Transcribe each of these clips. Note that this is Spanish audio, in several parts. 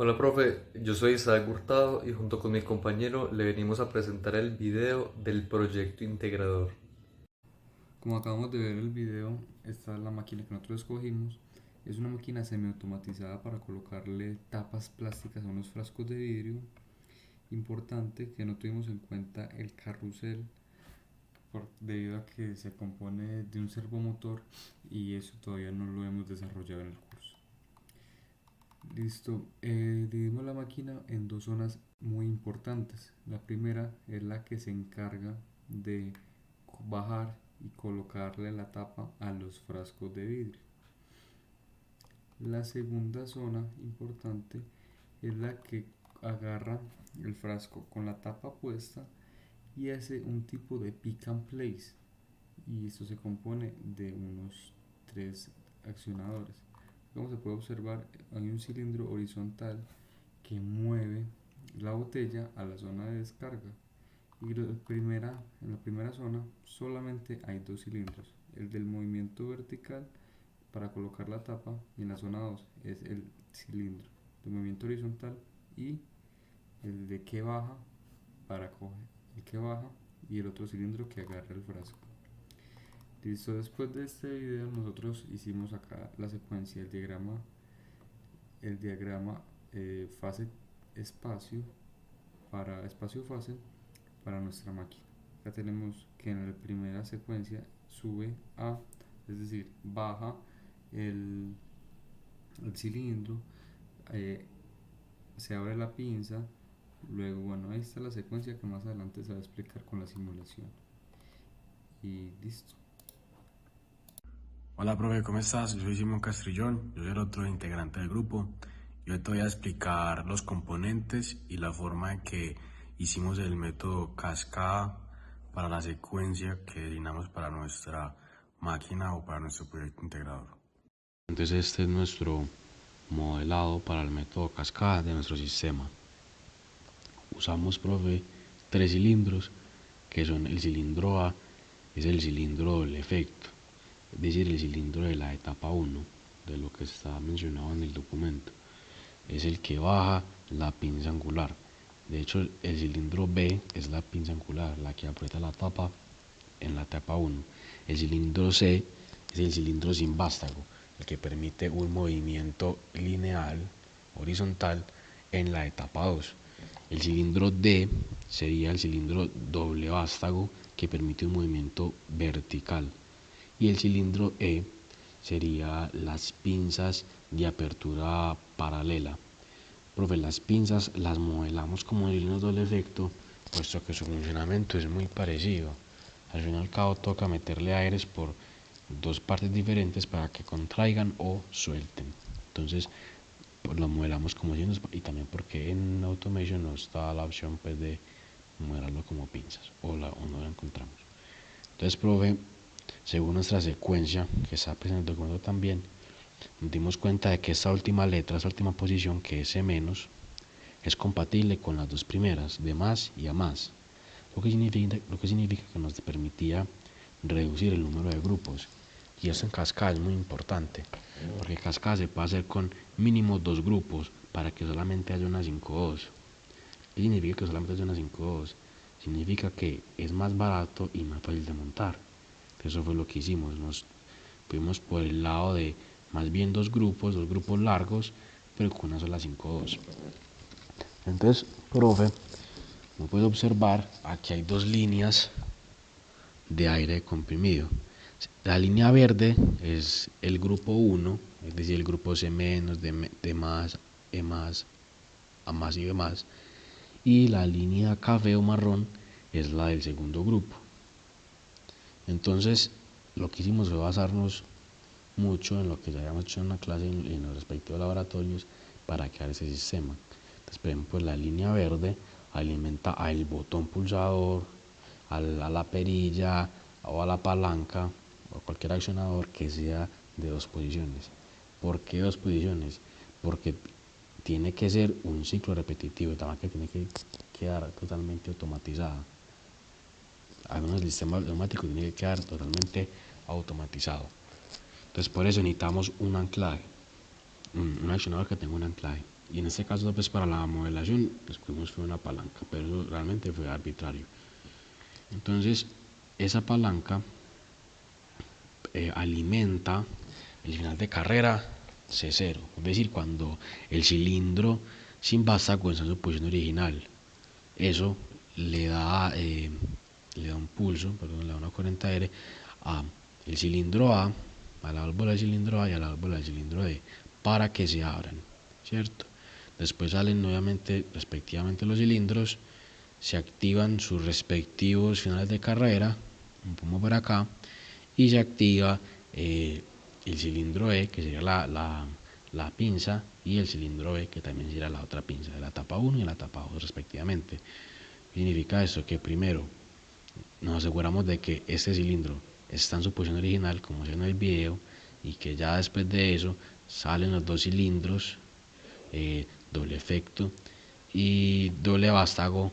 Hola profe, yo soy Isaac Hurtado y junto con mi compañero le venimos a presentar el video del proyecto integrador. Como acabamos de ver el video, esta es la máquina que nosotros escogimos. Es una máquina semiautomatizada para colocarle tapas plásticas a unos frascos de vidrio. Importante que no tuvimos en cuenta el carrusel debido a que se compone de un servomotor y eso todavía no lo hemos desarrollado en el curso. Listo, dividimos la máquina en dos zonas muy importantes. La primera es la que se encarga de bajar y colocarle la tapa a los frascos de vidrio. La segunda zona importante es la que agarra el frasco con la tapa puesta y hace un tipo de pick and place, y esto se compone de unos tres accionadores. Como se puede observar, hay un cilindro horizontal que mueve la botella a la zona de descarga, y en la primera zona solamente hay dos cilindros, el del movimiento vertical para colocar la tapa, y en la zona 2 es el cilindro de movimiento horizontal y el de que baja para coger el que baja y el otro cilindro que agarra el frasco. Listo, después de este video nosotros hicimos acá la secuencia, el diagrama fase espacio para espacio fase para nuestra máquina. Acá tenemos que en la primera secuencia sube A, es decir, baja el, el cilindro, eh, se abre la pinza, luego bueno, ahí está la secuencia que más adelante se va a explicar con la simulación. Y listo. Hola, profe, ¿cómo estás? Yo soy Simón Castrillón, yo soy el otro integrante del grupo y hoy te voy a explicar los componentes y la forma en que hicimos el método cascada para la secuencia que designamos para nuestra máquina o para nuestro proyecto integrador. Entonces este es nuestro modelado para el método cascada de nuestro sistema. Usamos, profe, tres cilindros que son el cilindro A, es el cilindro del efecto, es decir, el cilindro de la etapa 1, de lo que está mencionado en el documento. Es el que baja la pinza angular. De hecho, el cilindro B es la pinza angular, la que aprieta la tapa en la etapa 1. El cilindro C es el cilindro sin vástago, el que permite un movimiento lineal, horizontal, en la etapa 2. El cilindro D sería el cilindro doble vástago, que permite un movimiento vertical. Y el cilindro E sería las pinzas de apertura paralela. Profe, las pinzas las modelamos como cilindros doble efecto, puesto que su funcionamiento es muy parecido. Al fin y al cabo toca meterle aires por dos partes diferentes para que contraigan o suelten. Entonces, pues lo modelamos como cilindros, y también porque en Automation nos da la opción pues de modelarlo como pinzas, o no la encontramos. Entonces, profe, según nuestra secuencia, que está presente en el documento también, nos dimos cuenta de que esta última letra, esta última posición, que es C-, es compatible con las dos primeras, de más y a más, lo que significa que nos permitía reducir el número de grupos. Y eso en cascada es muy importante, porque cascada se puede hacer con mínimo dos grupos para que solamente haya una 5.2. ¿Qué significa que solamente haya una 5.2? Significa que es más barato y más fácil de montar. Eso fue lo que hicimos, nos fuimos por el lado de más bien dos grupos largos, pero con una sola 5.2. Entonces, profe, como puede observar, aquí hay dos líneas de aire comprimido. La línea verde es el grupo 1, es decir, el grupo C-, de más, E+, A más y B+, y la línea café o marrón es la del segundo grupo. Entonces, lo que hicimos fue basarnos mucho en lo que ya habíamos hecho en la clase en los respectivos laboratorios para crear ese sistema. Entonces, por ejemplo, la línea verde alimenta al botón pulsador, a la perilla o a la palanca o cualquier accionador que sea de dos posiciones. ¿Por qué dos posiciones? Porque tiene que ser un ciclo repetitivo, también que tiene que quedar totalmente automatizada. Además, el sistema automático tiene que quedar totalmente automatizado. Entonces, por eso necesitamos un anclaje, un accionador que tenga un anclaje. Y en este caso, pues para la modelación, escogimos fue una palanca, pero eso realmente fue arbitrario. Entonces, esa palanca alimenta el final de carrera C0, es decir, cuando el cilindro sin vástago está en su posición original. Eso le da un pulso, perdón, le da una corriente de aire a el cilindro A, a la válvula del cilindro A y a la válvula del cilindro D, para que se abran, ¿cierto? Después salen nuevamente, respectivamente, los cilindros, se activan sus respectivos finales de carrera, un poco por acá, y se activa el cilindro E, que sería la pinza, y el cilindro B, que también sería la otra pinza, de la etapa 1 y la etapa 2 respectivamente. Significa esto que primero nos aseguramos de que este cilindro está en su posición original, como se ve en el video, y que ya después de eso salen los dos cilindros, doble efecto y doble vástago,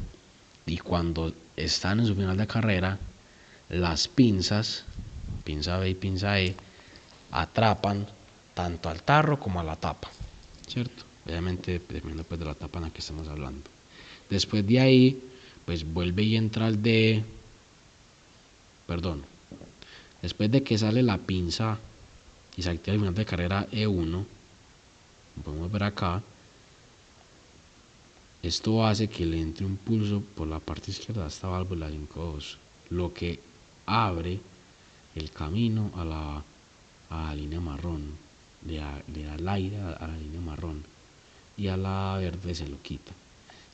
y cuando están en su final de carrera, las pinzas, pinza B y pinza E, atrapan tanto al tarro como a la tapa, ¿cierto? Obviamente dependiendo pues de la tapa en la que estamos hablando. Después de ahí, pues vuelve y entra el D, perdón, después de que sale la pinza y se activa el final de carrera E1, podemos ver acá, esto hace que le entre un pulso por la parte izquierda de esta válvula 5.2, lo que abre el camino a la línea marrón, le da el aire a la línea marrón, y a la verde se lo quita.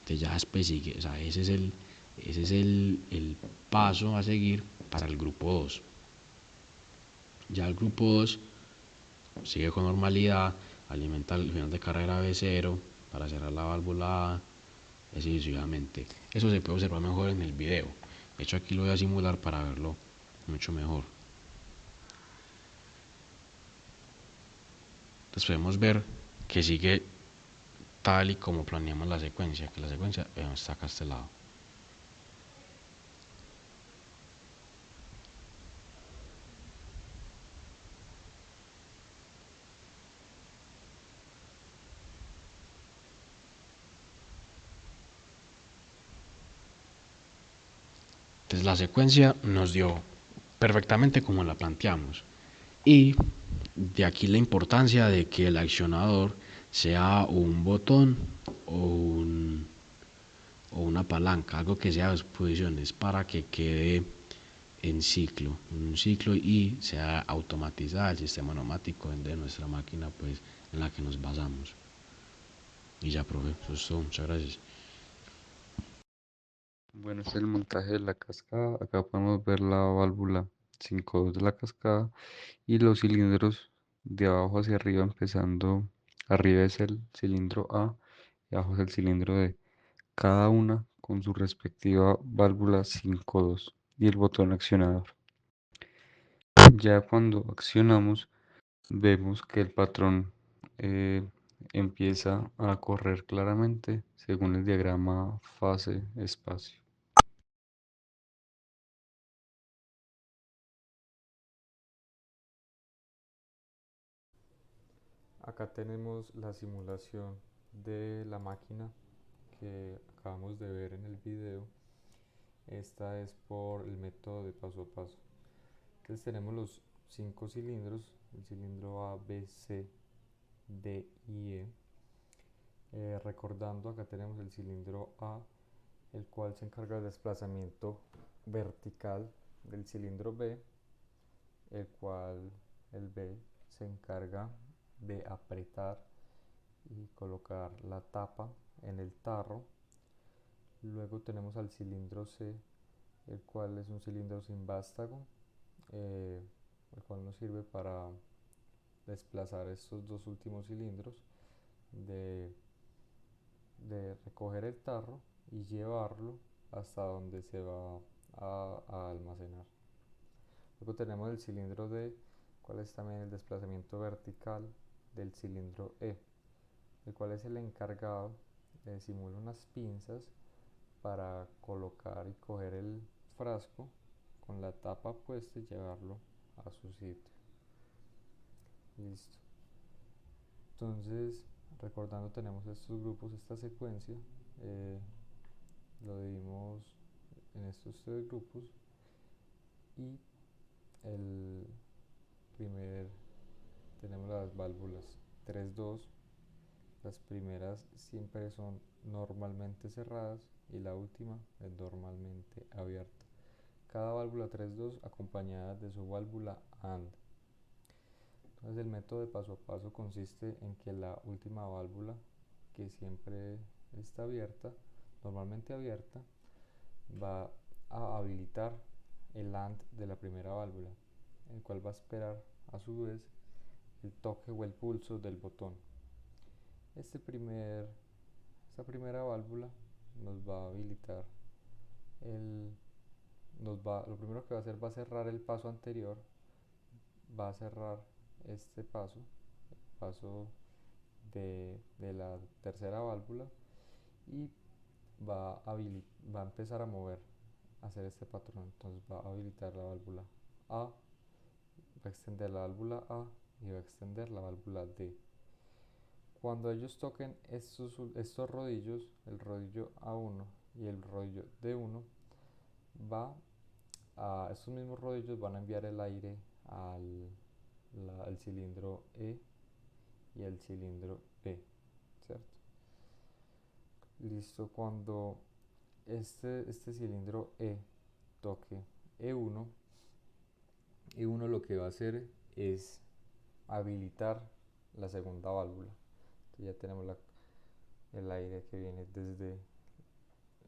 Entonces ya después sigue, o sea, ese es el paso a seguir para el grupo 2. Ya el grupo 2 sigue con normalidad, alimenta el final de carrera B0 para cerrar la válvula A, así sucesivamente. Eso se puede observar mejor en el video. De hecho, aquí lo voy a simular para verlo mucho mejor. Entonces podemos ver que sigue tal y como planeamos la secuencia, que la secuencia está acá a este lado. Entonces la secuencia nos dio perfectamente como la planteamos. Y de aquí la importancia de que el accionador sea un botón o, o una palanca, algo que sea dos posiciones para que quede en ciclo, un ciclo, y sea automatizada el sistema neumático de nuestra máquina pues en la que nos basamos. Y ya, profe, eso es todo. Muchas gracias. Bueno, este es el montaje de la cascada. Acá podemos ver la válvula 5.2 de la cascada y los cilindros de abajo hacia arriba, empezando arriba es el cilindro A y abajo es el cilindro D, cada una con su respectiva válvula 5.2 y el botón accionador. Ya cuando accionamos vemos que el patrón eh, empieza a correr claramente según el diagrama fase-espacio. Acá tenemos la simulación de la máquina que acabamos de ver en el video. Esta es por el método de paso a paso. Entonces tenemos los 5 cilindros, el cilindro A, B, C, D y E. Recordando, acá tenemos el cilindro A, el cual se encarga del desplazamiento vertical del cilindro B, el cual el B se encarga de apretar y colocar la tapa en el tarro. Luego tenemos al cilindro C, el cual es un cilindro sin vástago, el cual nos sirve para desplazar estos dos últimos cilindros, de, de recoger el tarro y llevarlo hasta donde se va a almacenar. Luego tenemos el cilindro D, cual es también el desplazamiento vertical del cilindro E, el cual es el encargado de simular unas pinzas para colocar y coger el frasco con la tapa puesta y llevarlo a su sitio. Listo. Entonces recordando, tenemos estos grupos, esta secuencia, lo dividimos en estos tres grupos y el primer tenemos las válvulas 3-2. Las primeras siempre son normalmente cerradas y la última es normalmente abierta. Cada válvula 3-2 acompañada de su válvula AND. Entonces el método de paso a paso consiste en que la última válvula, que siempre está abierta, normalmente abierta, va a habilitar el AND de la primera válvula, el cual va a esperar a su vez el toque o el pulso del botón. Esta primera válvula nos va a habilitar lo primero que va a hacer va a cerrar el paso anterior, va a cerrar este paso, el paso de la tercera válvula, y va a empezar a mover, a hacer este patrón. Entonces va a habilitar la válvula A, va a extender la válvula A y va a extender la válvula D. Cuando ellos toquen estos rodillos, el rodillo A1 y el rodillo D1, estos mismos rodillos van a enviar el aire al cilindro E y el cilindro B, ¿cierto? Listo, cuando este cilindro E toque E1, E1 lo que va a hacer es habilitar la segunda válvula. Entonces ya tenemos el aire que viene desde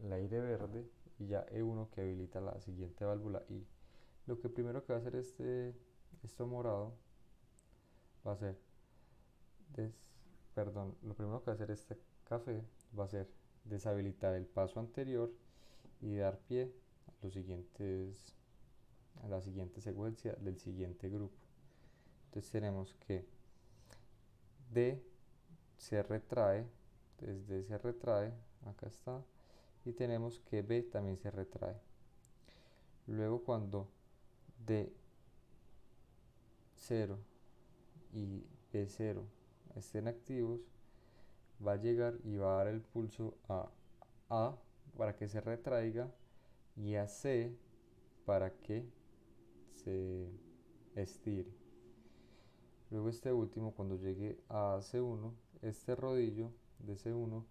el aire verde y ya E1 que habilita la siguiente válvula. Y lo que primero que va a hacer esto morado va a ser lo primero que va a hacer este café va a ser deshabilitar el paso anterior y dar pie a la siguiente secuencia del siguiente grupo. Entonces tenemos que D se retrae, desde se retrae, acá está, y tenemos que B también se retrae. Luego cuando D0 y B0 estén activos, va a llegar y va a dar el pulso a A para que se retraiga y a C para que se estire. Luego este último, cuando llegue a C1, este rodillo de C1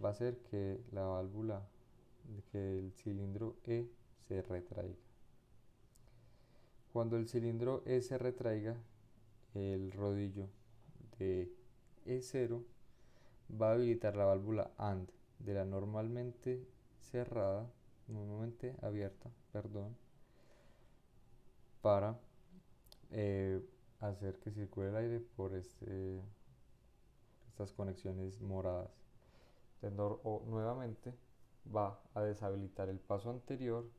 va a hacer que la válvula, que el cilindro E se retraiga. Cuando el cilindro E se retraiga, el rodillo de E0 va a habilitar la válvula AND de la normalmente abierta, para hacer que circule el aire por estas conexiones moradas. Entonces, nuevamente va a deshabilitar el paso anterior,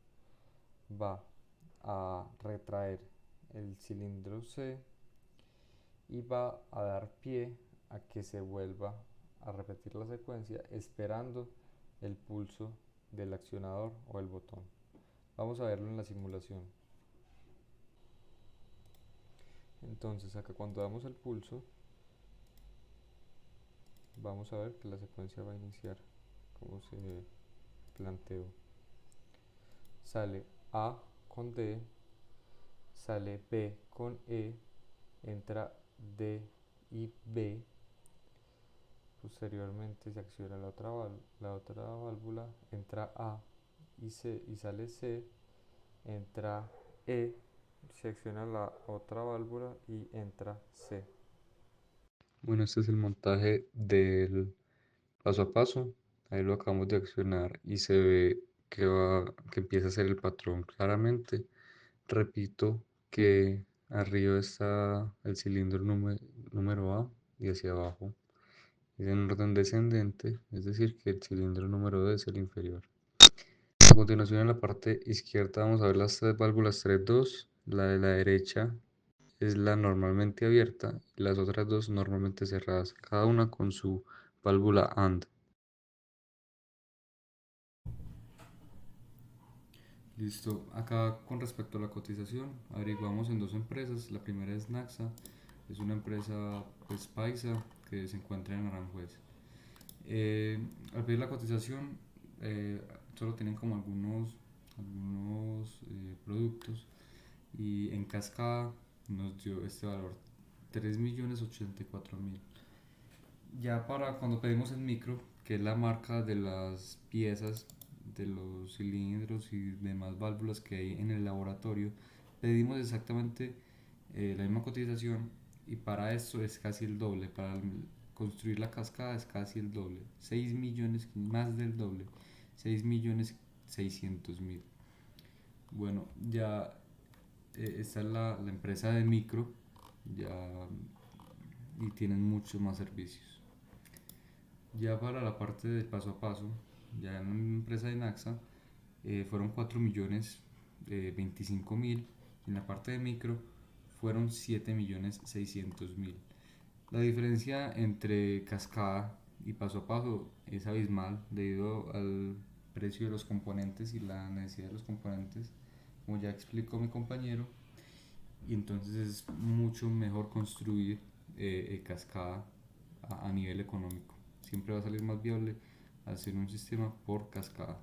va a retraer el cilindro C y va a dar pie a que se vuelva a repetir la secuencia esperando el pulso del accionador o el botón. Vamos a verlo en la simulación. Entonces acá cuando damos el pulso vamos a ver que la secuencia va a iniciar como se planteó. Sale A con D, sale B con E, entra D y B. Posteriormente se acciona la otra válvula, entra A y sale C, entra E, se acciona la otra válvula y entra C. Bueno, este es el montaje del paso a paso. Ahí lo acabamos de accionar y se ve que empieza a hacer el patrón claramente. Repito que arriba está el cilindro número A y hacia abajo es en orden descendente, es decir, que el cilindro número D es el inferior. A continuación, en la parte izquierda vamos a ver las tres válvulas 3-2. La de la derecha es la normalmente abierta y las otras dos normalmente cerradas, cada una con su válvula AND. Listo, acá con respecto a la cotización, averiguamos en dos empresas. La primera es Naxa, es una empresa pues paisa, que se encuentran en Aranjuez. Al pedir la cotización, solo tienen como algunos productos, y en Cascada nos dio este valor, 3.084.000. Ya para cuando pedimos en Micro, que es la marca de las piezas, de los cilindros y demás válvulas que hay en el laboratorio, pedimos exactamente la misma cotización, y para esto es casi el doble. Para construir la cascada es casi el doble, 6 millones, más del doble, 6.600.000. Bueno, ya esta es la empresa de Micro, ya, y tienen muchos más servicios. Ya para la parte del paso a paso, ya en una empresa de Naxa, fueron 4.025.000, y en la parte de Micro fueron 7.600.000. La diferencia entre cascada y paso a paso es abismal debido al precio de los componentes y la necesidad de los componentes, como ya explicó mi compañero, y entonces es mucho mejor construir cascada a nivel económico. Siempre va a salir más viable hacer un sistema por cascada.